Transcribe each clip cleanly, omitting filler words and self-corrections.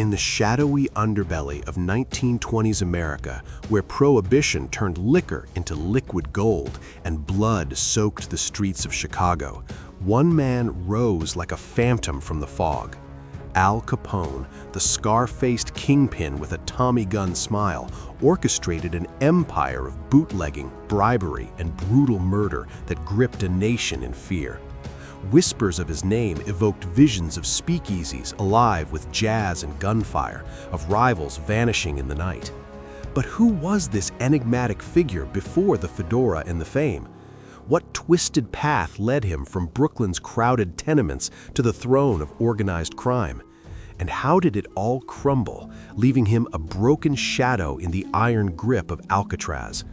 In the shadowy underbelly of 1920s America, where Prohibition turned liquor into liquid gold and blood soaked the streets of Chicago, one man rose like a phantom from the fog. Al Capone, the scar-faced kingpin with a Tommy gun smile, orchestrated an empire of bootlegging, bribery, and brutal murder that gripped a nation in fear. Whispers of his name evoked visions of speakeasies alive with jazz and gunfire, of rivals vanishing in the night. But who was this enigmatic figure before the fedora and the fame? What twisted path led him from Brooklyn's crowded tenements to the throne of organized crime? And how did it all crumble, leaving him a broken shadow in the iron grip of Alcatraz?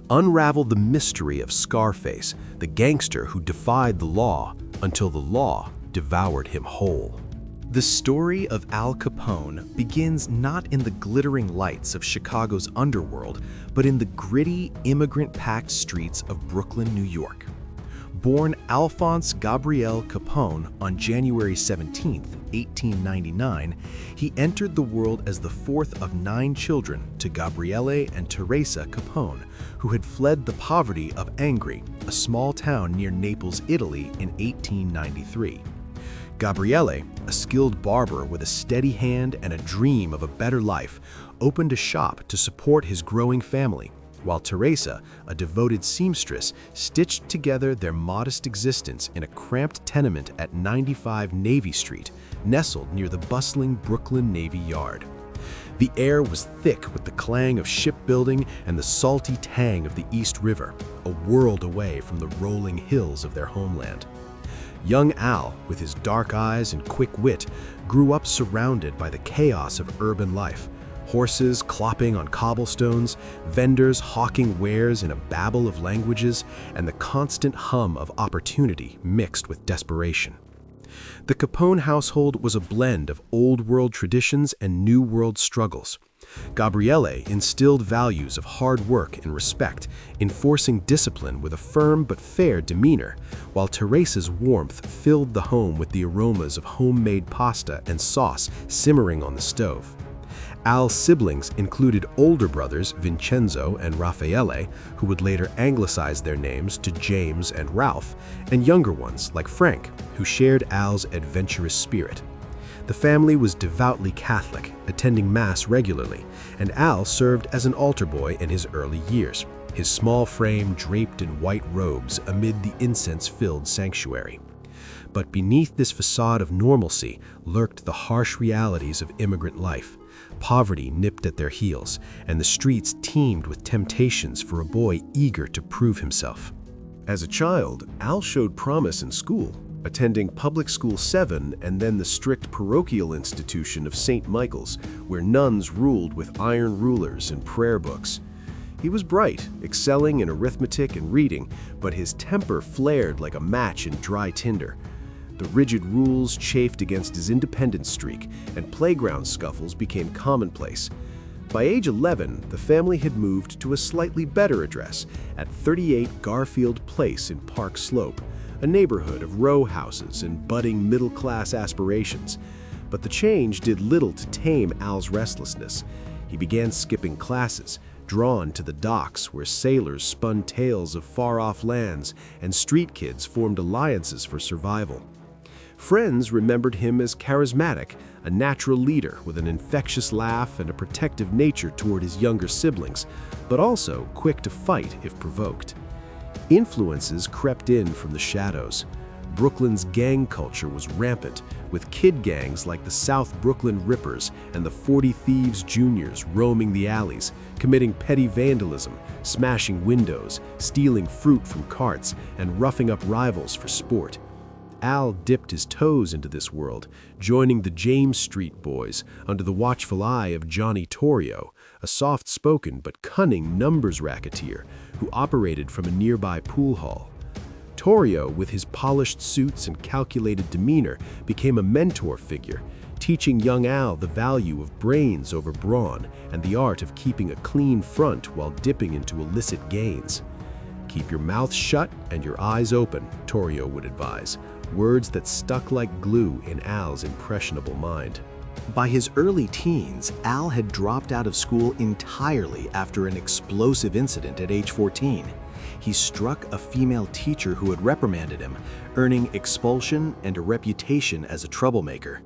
Unravel the mystery of Scarface, the gangster who defied the law until the law devoured him whole. The story of Al Capone begins not in the glittering lights of Chicago's underworld, but in the gritty, immigrant-packed streets of Brooklyn, New York. Born Alphonse Gabriel Capone on January 17, 1899, he entered the world as the fourth of 9 children to Gabriele and Teresa Capone, who had fled the poverty of Angri, a small town near Naples, Italy, in 1893. Gabriele, a skilled barber with a steady hand and a dream of a better life, opened a shop to support his growing family, while Teresa, a devoted seamstress, stitched together their modest existence in a cramped tenement at 95 Navy Street, nestled near the bustling Brooklyn Navy Yard. The air was thick with the clang of shipbuilding and the salty tang of the East River, a world away from the rolling hills of their homeland. Young Al, with his dark eyes and quick wit, grew up surrounded by the chaos of urban life. Horses clopping on cobblestones, vendors hawking wares in a babel of languages, and the constant hum of opportunity mixed with desperation. The Capone household was a blend of old-world traditions and new-world struggles. Gabriele instilled values of hard work and respect, enforcing discipline with a firm but fair demeanor, while Teresa's warmth filled the home with the aromas of homemade pasta and sauce simmering on the stove. Al's siblings included older brothers Vincenzo and Raffaele, who would later anglicize their names to James and Ralph, and younger ones like Frank, who shared Al's adventurous spirit. The family was devoutly Catholic, attending Mass regularly, and Al served as an altar boy in his early years, his small frame draped in white robes amid the incense-filled sanctuary. But beneath this facade of normalcy lurked the harsh realities of immigrant life. Poverty nipped at their heels, and the streets teemed with temptations for a boy eager to prove himself. As a child, Al showed promise in school, attending Public School 7 and then the strict parochial institution of St. Michael's, where nuns ruled with iron rulers and prayer books. He was bright, excelling in arithmetic and reading, but his temper flared like a match in dry tinder. The rigid rules chafed against his independence streak, and playground scuffles became commonplace. By age 11, the family had moved to a slightly better address at 38 Garfield Place in Park Slope, a neighborhood of row houses and budding middle-class aspirations. But the change did little to tame Al's restlessness. He began skipping classes, drawn to the docks where sailors spun tales of far-off lands and street kids formed alliances for survival. Friends remembered him as charismatic, a natural leader with an infectious laugh and a protective nature toward his younger siblings, but also quick to fight if provoked. Influences crept in from the shadows. Brooklyn's gang culture was rampant, with kid gangs like the South Brooklyn Rippers and the 40 Thieves Juniors roaming the alleys, committing petty vandalism, smashing windows, stealing fruit from carts, and roughing up rivals for sport. Al dipped his toes into this world, joining the James Street Boys under the watchful eye of Johnny Torrio, a soft-spoken but cunning numbers racketeer who operated from a nearby pool hall. Torrio, with his polished suits and calculated demeanor, became a mentor figure, teaching young Al the value of brains over brawn and the art of keeping a clean front while dipping into illicit gains. "Keep your mouth shut and your eyes open," Torrio would advise, words that stuck like glue in Al's impressionable mind. By his early teens, Al had dropped out of school entirely after an explosive incident at age 14. He struck a female teacher who had reprimanded him, earning expulsion and a reputation as a troublemaker.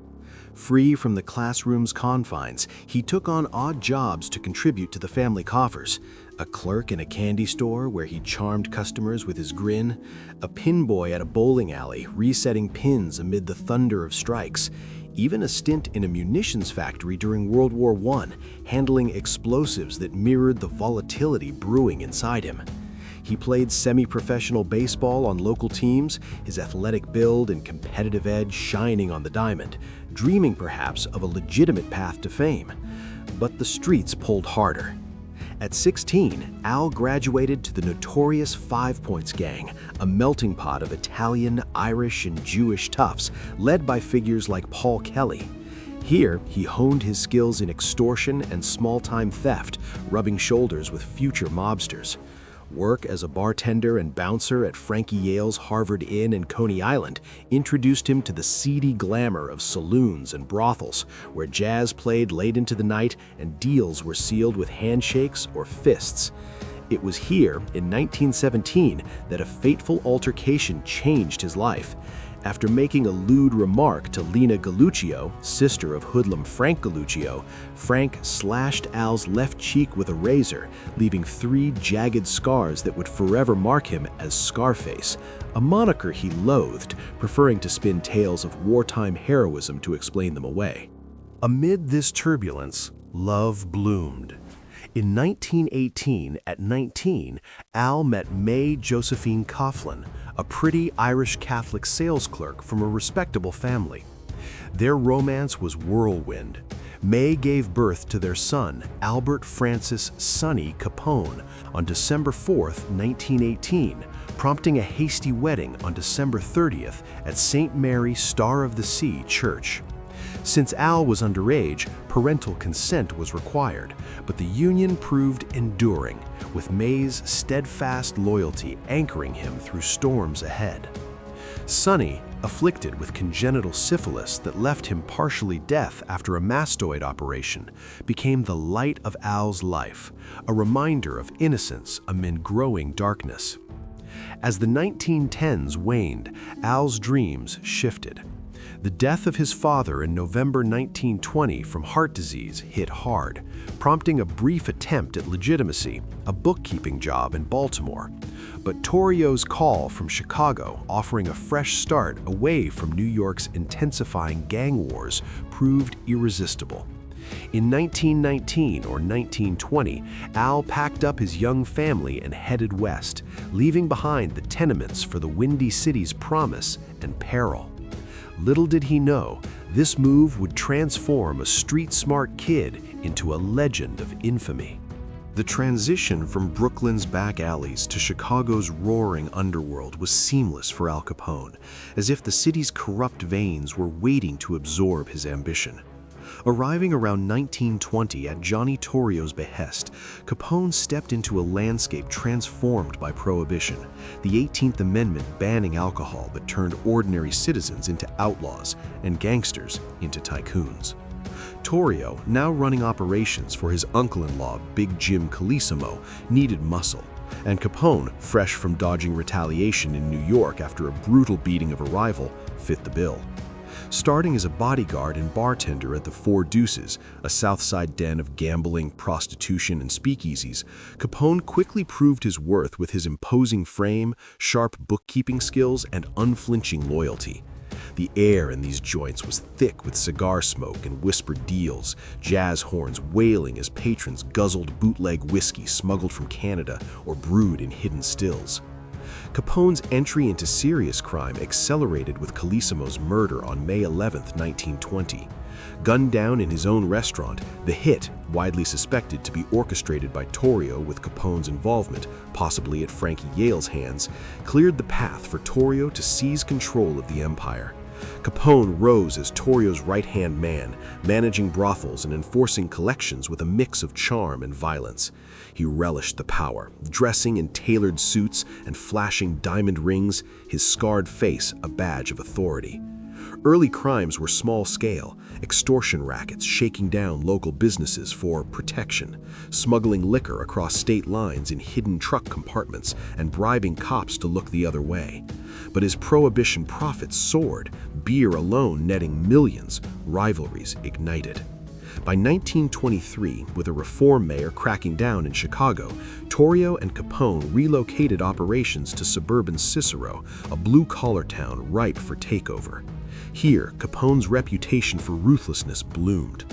Free from the classroom's confines, he took on odd jobs to contribute to the family coffers. A clerk in a candy store where he charmed customers with his grin, a pin boy at a bowling alley resetting pins amid the thunder of strikes, even a stint in a munitions factory during World War I, handling explosives that mirrored the volatility brewing inside him. He played semi-professional baseball on local teams, his athletic build and competitive edge shining on the diamond, dreaming perhaps of a legitimate path to fame. But the streets pulled harder. At 16, Al graduated to the notorious 5 Points Gang, a melting pot of Italian, Irish, and Jewish toughs, led by figures like Paul Kelly. Here, he honed his skills in extortion and small-time theft, rubbing shoulders with future mobsters. Work as a bartender and bouncer at Frankie Yale's Harvard Inn in Coney Island introduced him to the seedy glamour of saloons and brothels, where jazz played late into the night and deals were sealed with handshakes or fists. It was here, in 1917, that a fateful altercation changed his life. After making a lewd remark to Lena Galluccio, sister of hoodlum Frank Galluccio, Frank slashed Al's left cheek with a razor, leaving 3 jagged scars that would forever mark him as Scarface, a moniker he loathed, preferring to spin tales of wartime heroism to explain them away. Amid this turbulence, love bloomed. In 1918, at 19, Al met May Josephine Coughlin, a pretty Irish Catholic sales clerk from a respectable family. Their romance was whirlwind. May gave birth to their son, Albert Francis "Sonny" Capone, on December 4, 1918, prompting a hasty wedding on December 30th at St. Mary Star of the Sea Church. Since Al was underage, parental consent was required, but the union proved enduring, with May's steadfast loyalty anchoring him through storms ahead. Sonny, afflicted with congenital syphilis that left him partially deaf after a mastoid operation, became the light of Al's life, a reminder of innocence amid growing darkness. As the 1910s waned, Al's dreams shifted. The death of his father in November 1920 from heart disease hit hard, prompting a brief attempt at legitimacy, a bookkeeping job in Baltimore. But Torrio's call from Chicago, offering a fresh start away from New York's intensifying gang wars, proved irresistible. In 1919 or 1920, Al packed up his young family and headed west, leaving behind the tenements for the Windy City's promise and peril. Little did he know, this move would transform a street-smart kid into a legend of infamy. The transition from Brooklyn's back alleys to Chicago's roaring underworld was seamless for Al Capone, as if the city's corrupt veins were waiting to absorb his ambition. Arriving around 1920 at Johnny Torrio's behest, Capone stepped into a landscape transformed by Prohibition, the 18th Amendment banning alcohol that turned ordinary citizens into outlaws and gangsters into tycoons. Torrio, now running operations for his uncle-in-law, Big Jim Colissimo, needed muscle, and Capone, fresh from dodging retaliation in New York after a brutal beating of a rival, fit the bill. Starting as a bodyguard and bartender at the Four Deuces, a South Side den of gambling, prostitution, and speakeasies, Capone quickly proved his worth with his imposing frame, sharp bookkeeping skills, and unflinching loyalty. The air in these joints was thick with cigar smoke and whispered deals, jazz horns wailing as patrons guzzled bootleg whiskey smuggled from Canada or brewed in hidden stills. Capone's entry into serious crime accelerated with Colissimo's murder on May 11, 1920. Gunned down in his own restaurant, the hit, widely suspected to be orchestrated by Torrio with Capone's involvement, possibly at Frankie Yale's hands, cleared the path for Torrio to seize control of the empire. Capone rose as Torrio's right-hand man, managing brothels and enforcing collections with a mix of charm and violence. He relished the power, dressing in tailored suits and flashing diamond rings, his scarred face a badge of authority. Early crimes were small-scale, extortion rackets shaking down local businesses for protection, smuggling liquor across state lines in hidden truck compartments, and bribing cops to look the other way. But as Prohibition profits soared, beer alone netting millions, rivalries ignited. By 1923, with a reform mayor cracking down in Chicago, Torrio and Capone relocated operations to suburban Cicero, a blue-collar town ripe for takeover. Here, Capone's reputation for ruthlessness bloomed.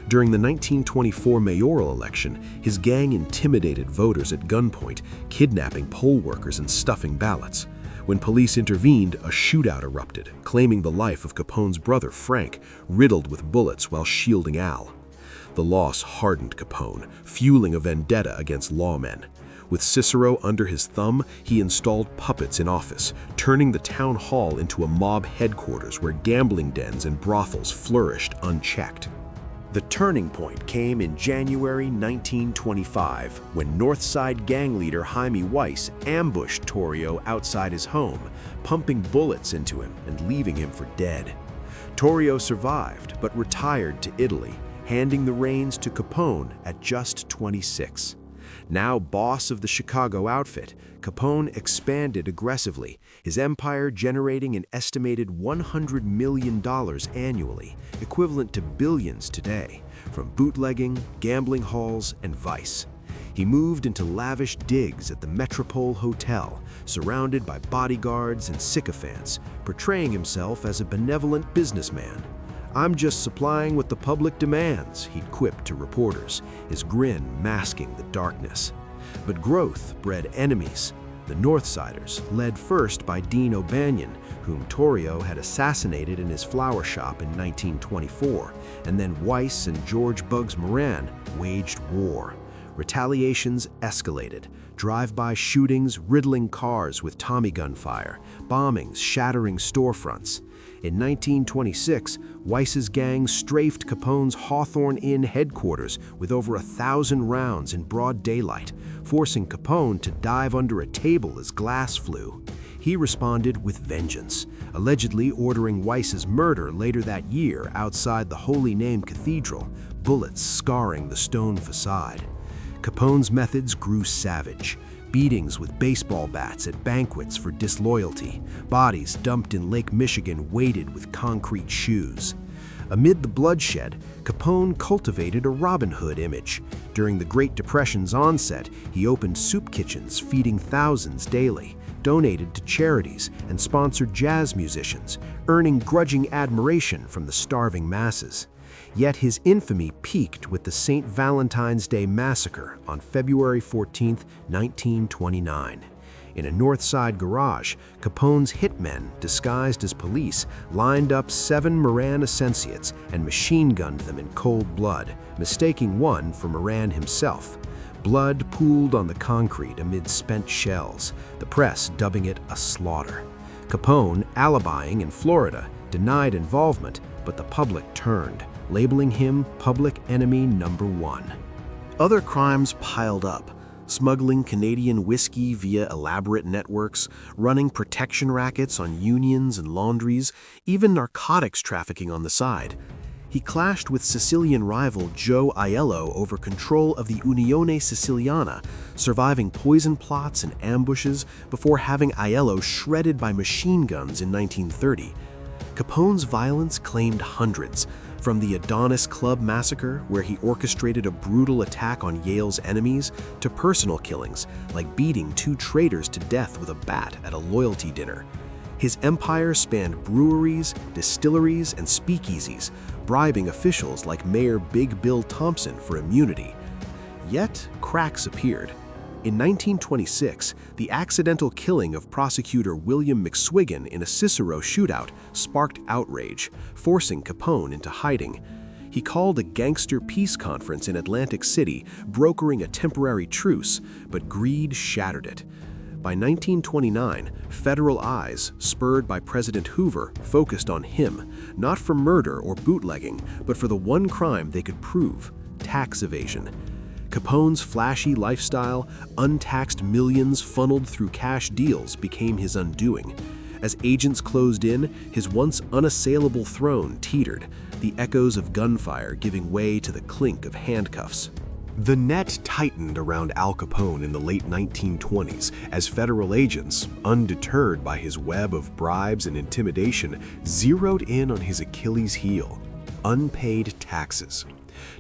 During the 1924 mayoral election, his gang intimidated voters at gunpoint, kidnapping poll workers and stuffing ballots. When police intervened, a shootout erupted, claiming the life of Capone's brother, Frank, riddled with bullets while shielding Al. The loss hardened Capone, fueling a vendetta against lawmen. With Cicero under his thumb, he installed puppets in office, turning the town hall into a mob headquarters where gambling dens and brothels flourished unchecked. The turning point came in January 1925, when North Side gang leader Jaime Weiss ambushed Torrio outside his home, pumping bullets into him and leaving him for dead. Torrio survived, but retired to Italy, handing the reins to Capone at just 26. Now boss of the Chicago outfit, Capone expanded aggressively, his empire generating an estimated $100 million annually, equivalent to billions today, from bootlegging, gambling halls, and vice. He moved into lavish digs at the Metropole Hotel, surrounded by bodyguards and sycophants, portraying himself as a benevolent businessman. "I'm just supplying what the public demands," he'd quipped to reporters, his grin masking the darkness. But growth bred enemies. The Northsiders, led first by Dean O'Banion, whom Torrio had assassinated in his flower shop in 1924, and then Weiss and George Bugs Moran waged war. Retaliations escalated, drive-by shootings riddling cars with Tommy gun fire, bombings shattering storefronts. In 1926, Weiss's gang strafed Capone's Hawthorne Inn headquarters with over 1,000 rounds in broad daylight, forcing Capone to dive under a table as glass flew. He responded with vengeance, allegedly ordering Weiss's murder later that year outside the Holy Name Cathedral, bullets scarring the stone facade. Capone's methods grew savage. Beatings with baseball bats at banquets for disloyalty, bodies dumped in Lake Michigan weighted with concrete shoes. Amid the bloodshed, Capone cultivated a Robin Hood image. During the Great Depression's onset, he opened soup kitchens feeding thousands daily, donated to charities, and sponsored jazz musicians, earning grudging admiration from the starving masses. Yet his infamy peaked with the St. Valentine's Day massacre on February 14, 1929. In a North Side garage, Capone's hitmen, disguised as police, lined up 7 Moran associates and machine-gunned them in cold blood, mistaking one for Moran himself. Blood pooled on the concrete amid spent shells, the press dubbing it a slaughter. Capone, alibying in Florida, denied involvement, but the public turned, labeling him public enemy number 1. Other crimes piled up, smuggling Canadian whiskey via elaborate networks, running protection rackets on unions and laundries, even narcotics trafficking on the side. He clashed with Sicilian rival Joe Aiello over control of the Unione Siciliana, surviving poison plots and ambushes before having Aiello shredded by machine guns in 1930. Capone's violence claimed hundreds, from the Adonis Club massacre, where he orchestrated a brutal attack on Yale's enemies, to personal killings, like beating 2 traitors to death with a bat at a loyalty dinner. His empire spanned breweries, distilleries, and speakeasies, bribing officials like Mayor Big Bill Thompson for immunity. Yet, cracks appeared. In 1926, the accidental killing of prosecutor William McSwiggan in a Cicero shootout sparked outrage, forcing Capone into hiding. He called a gangster peace conference in Atlantic City, brokering a temporary truce, but greed shattered it. By 1929, federal eyes, spurred by President Hoover, focused on him, not for murder or bootlegging, but for the one crime they could prove: tax evasion. Capone's flashy lifestyle, untaxed millions funneled through cash deals became his undoing. As agents closed in, his once unassailable throne teetered, the echoes of gunfire giving way to the clink of handcuffs. The net tightened around Al Capone in the late 1920s as federal agents, undeterred by his web of bribes and intimidation, zeroed in on his Achilles heel: unpaid taxes.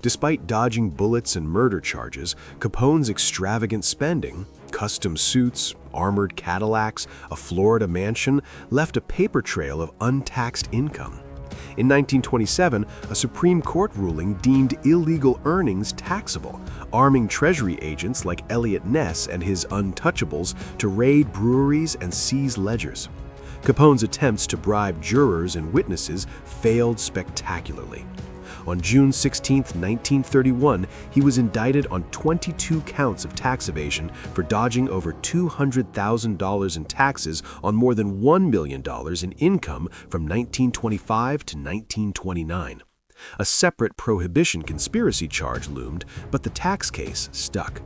Despite dodging bullets and murder charges, Capone's extravagant spending, custom suits, armored Cadillacs, a Florida mansion, left a paper trail of untaxed income. In 1927, a Supreme Court ruling deemed illegal earnings taxable, arming Treasury agents like Elliot Ness and his untouchables to raid breweries and seize ledgers. Capone's attempts to bribe jurors and witnesses failed spectacularly. On June 16, 1931, he was indicted on 22 counts of tax evasion for dodging over $200,000 in taxes on more than $1 million in income from 1925 to 1929. A separate Prohibition conspiracy charge loomed, but the tax case stuck.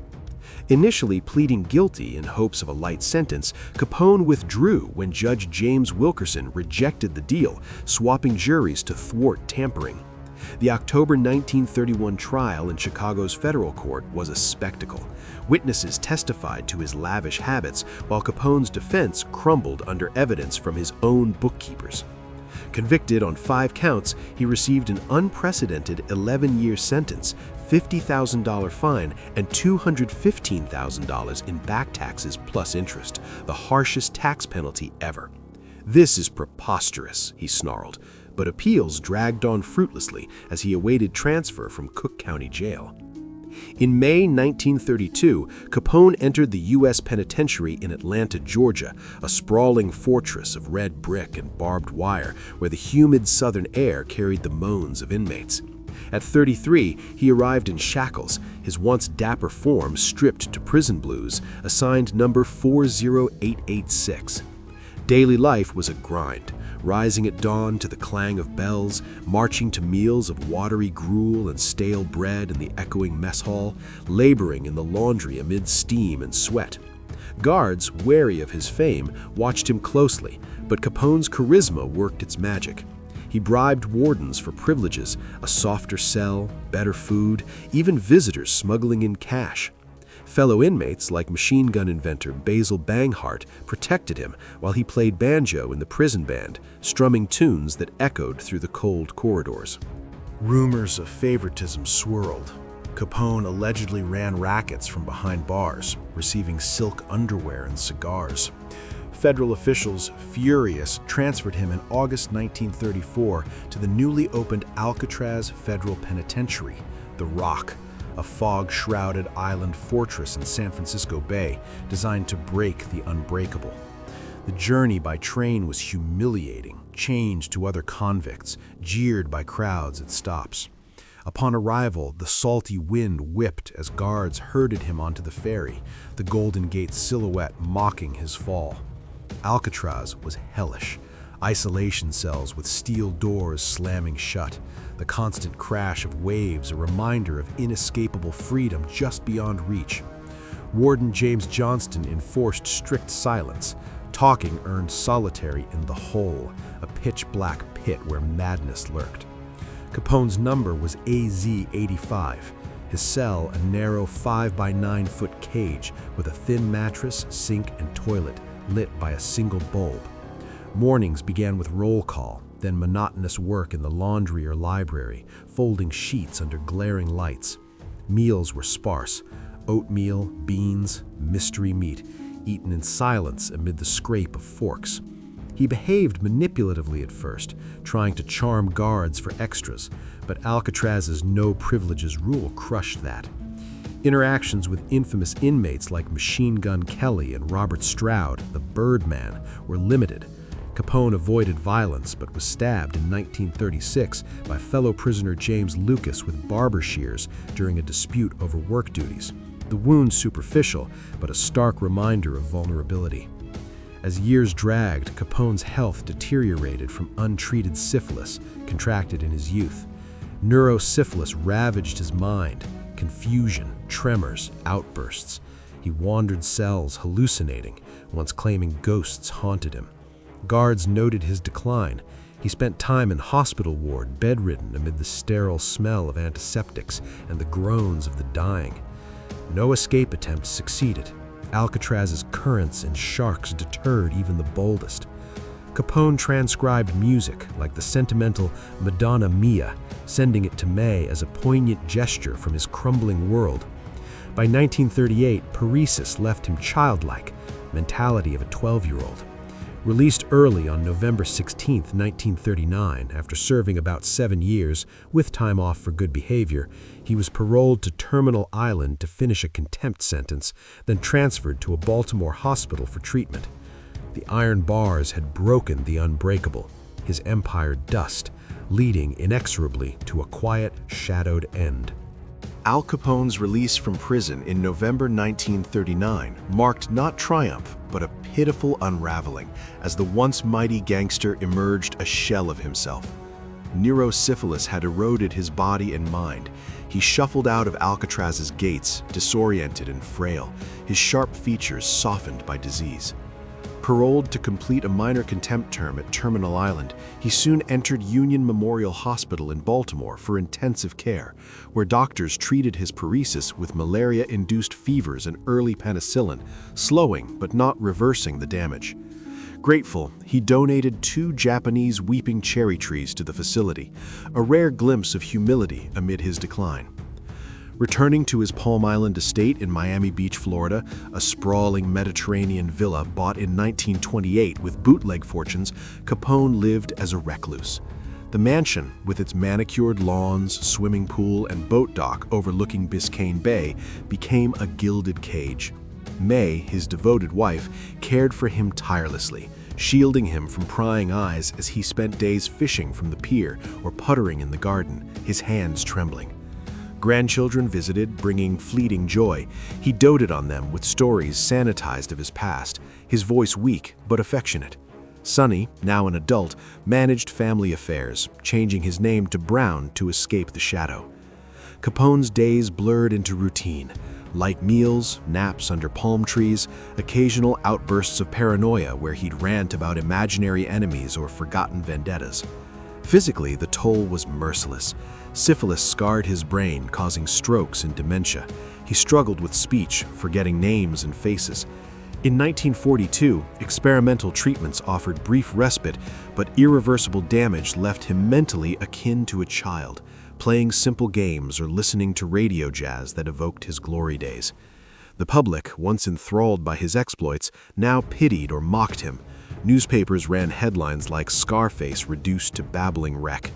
Initially pleading guilty in hopes of a light sentence, Capone withdrew when Judge James Wilkerson rejected the deal, swapping juries to thwart tampering. The October 1931 trial in Chicago's federal court was a spectacle. Witnesses testified to his lavish habits, while Capone's defense crumbled under evidence from his own bookkeepers. Convicted on 5 counts, he received an unprecedented 11-year sentence, $50,000 fine, and $215,000 in back taxes plus interest, the harshest tax penalty ever. "This is preposterous," he snarled, but appeals dragged on fruitlessly as he awaited transfer from Cook County Jail. In May 1932, Capone entered the U.S. Penitentiary in Atlanta, Georgia, a sprawling fortress of red brick and barbed wire where the humid southern air carried the moans of inmates. At 33, he arrived in shackles, his once dapper form stripped to prison blues, assigned number 40886. Daily life was a grind, rising at dawn to the clang of bells, marching to meals of watery gruel and stale bread in the echoing mess hall, laboring in the laundry amid steam and sweat. Guards, wary of his fame, watched him closely, but Capone's charisma worked its magic. He bribed wardens for privileges, a softer cell, better food, even visitors smuggling in cash. Fellow inmates like machine gun inventor Basil Banghart protected him while he played banjo in the prison band, strumming tunes that echoed through the cold corridors. Rumors of favoritism swirled. Capone allegedly ran rackets from behind bars, receiving silk underwear and cigars. Federal officials, furious, transferred him in August 1934 to the newly opened Alcatraz Federal Penitentiary, The Rock, a fog-shrouded island fortress in San Francisco Bay designed to break the unbreakable. The journey by train was humiliating, chained to other convicts, jeered by crowds at stops. Upon arrival, the salty wind whipped as guards herded him onto the ferry, the Golden Gate silhouette mocking his fall. Alcatraz was hellish. Isolation cells with steel doors slamming shut, the constant crash of waves a reminder of inescapable freedom just beyond reach. Warden James Johnston enforced strict silence. Talking earned solitary in the hole, a pitch-black pit where madness lurked. Capone's number was AZ-85. His cell, a narrow 5-by-9-foot cage with a thin mattress, sink, and toilet, lit by a single bulb. Mornings began with roll call, then monotonous work in the laundry or library, folding sheets under glaring lights. Meals were sparse: oatmeal, beans, mystery meat, eaten in silence amid the scrape of forks. He behaved manipulatively at first, trying to charm guards for extras, but Alcatraz's no privileges rule crushed that. Interactions with infamous inmates like Machine Gun Kelly and Robert Stroud, the Birdman, were limited. Capone avoided violence but was stabbed in 1936 by fellow prisoner James Lucas with barber shears during a dispute over work duties. The wound superficial, but a stark reminder of vulnerability. As years dragged, Capone's health deteriorated from untreated syphilis, contracted in his youth. Neurosyphilis ravaged his mind. Confusion, tremors, outbursts. He wandered cells hallucinating, once claiming ghosts haunted him. Guards noted his decline. He spent time in hospital ward, bedridden amid the sterile smell of antiseptics and the groans of the dying. No escape attempts succeeded. Alcatraz's currents and sharks deterred even the boldest. Capone transcribed music like the sentimental Madonna Mia, sending it to May as a poignant gesture from his crumbling world. By 1938, paresis left him childlike, mentality of a 12-year-old. Released early on November 16, 1939, after serving about 7 years, with time off for good behavior, he was paroled to Terminal Island to finish a contempt sentence, then transferred to a Baltimore hospital for treatment. The iron bars had broken the unbreakable, his empire dust, leading inexorably to a quiet, shadowed end. Al Capone's release from prison in November 1939 marked not triumph, but a pitiful unraveling as the once mighty gangster emerged a shell of himself. Neurosyphilis had eroded his body and mind. He shuffled out of Alcatraz's gates, disoriented and frail, his sharp features softened by disease. Paroled to complete a minor contempt term at Terminal Island, he soon entered Union Memorial Hospital in Baltimore for intensive care, where doctors treated his paresis with malaria-induced fevers and early penicillin, slowing but not reversing the damage. Grateful, he donated 2 Japanese weeping cherry trees to the facility, a rare glimpse of humility amid his decline. Returning to his Palm Island estate in Miami Beach, Florida, a sprawling Mediterranean villa bought in 1928 with bootleg fortunes, Capone lived as a recluse. The mansion, with its manicured lawns, swimming pool, and boat dock overlooking Biscayne Bay, became a gilded cage. May, his devoted wife, cared for him tirelessly, shielding him from prying eyes as he spent days fishing from the pier or puttering in the garden, his hands trembling. Grandchildren visited, bringing fleeting joy. He doted on them with stories sanitized of his past, his voice weak but affectionate. Sonny, now an adult, managed family affairs, changing his name to Brown to escape the shadow. Capone's days blurred into routine. Light meals, naps under palm trees, occasional outbursts of paranoia where he'd rant about imaginary enemies or forgotten vendettas. Physically, the toll was merciless. Syphilis scarred his brain, causing strokes and dementia. He struggled with speech, forgetting names and faces. In 1942, experimental treatments offered brief respite, but irreversible damage left him mentally akin to a child, playing simple games or listening to radio jazz that evoked his glory days. The public, once enthralled by his exploits, now pitied or mocked him. Newspapers ran headlines like "Scarface reduced to babbling wreck."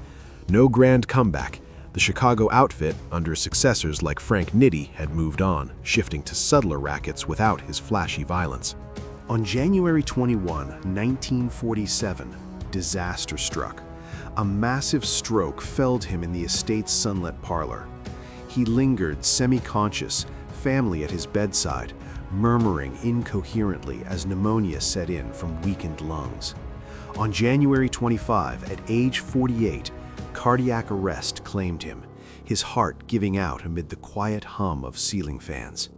No grand comeback. The Chicago outfit, under successors like Frank Nitti, had moved on, shifting to subtler rackets without his flashy violence. On January 21, 1947, disaster struck. A massive stroke felled him in the estate's sunlit parlor. He lingered semi-conscious, family at his bedside, murmuring incoherently as pneumonia set in from weakened lungs. On January 25, at age 48, cardiac arrest claimed him, his heart giving out amid the quiet hum of ceiling fans.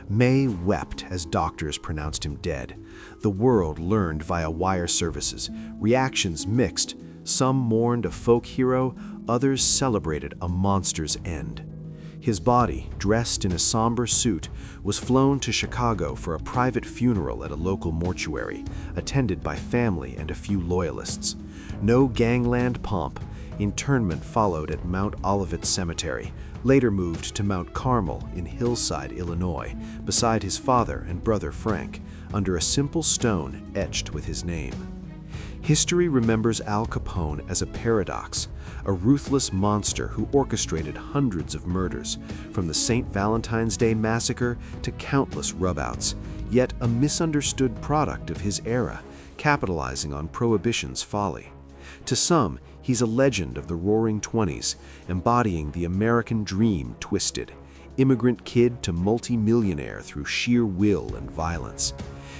May wept as doctors pronounced him dead. The world learned via wire services, reactions mixed. Some mourned a folk hero, others celebrated a monster's end. His body, dressed in a somber suit, was flown to Chicago for a private funeral at a local mortuary, attended by family and a few loyalists. No gangland pomp. Internment followed at Mount Olivet Cemetery, later moved to Mount Carmel in Hillside, Illinois, beside his father and brother Frank, under a simple stone etched with his name. History remembers Al Capone as a paradox, a ruthless monster who orchestrated hundreds of murders, from the St. Valentine's Day massacre to countless rubouts, yet a misunderstood product of his era, capitalizing on Prohibition's folly. To some, he's a legend of the Roaring Twenties, embodying the American dream twisted, immigrant kid to multi-millionaire through sheer will and violence.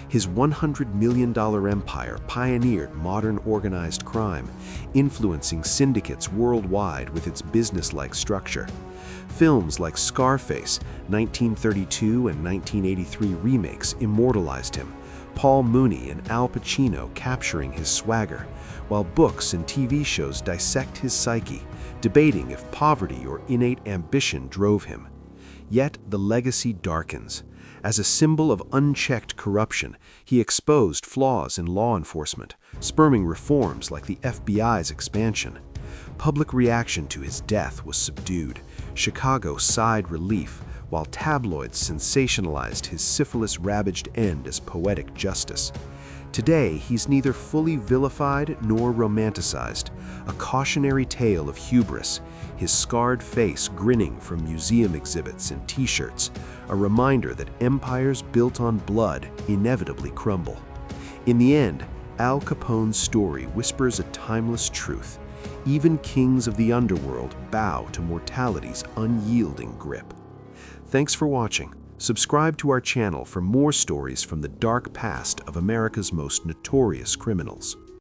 His $100 million empire pioneered modern organized crime, influencing syndicates worldwide with its business-like structure. Films like Scarface, 1932 and 1983 remakes immortalized him, Paul Mooney and Al Pacino capturing his swagger, while books and TV shows dissect his psyche, debating if poverty or innate ambition drove him. Yet the legacy darkens. As a symbol of unchecked corruption, he exposed flaws in law enforcement, spurring reforms like the FBI's expansion. Public reaction to his death was subdued. Chicago sighed relief, while tabloids sensationalized his syphilis-ravaged end as poetic justice. Today, he's neither fully vilified nor romanticized, a cautionary tale of hubris, his scarred face grinning from museum exhibits and T-shirts, a reminder that empires built on blood inevitably crumble. In the end, Al Capone's story whispers a timeless truth. Even kings of the underworld bow to mortality's unyielding grip. Thanks for watching. Subscribe to our channel for more stories from the dark past of America's most notorious criminals.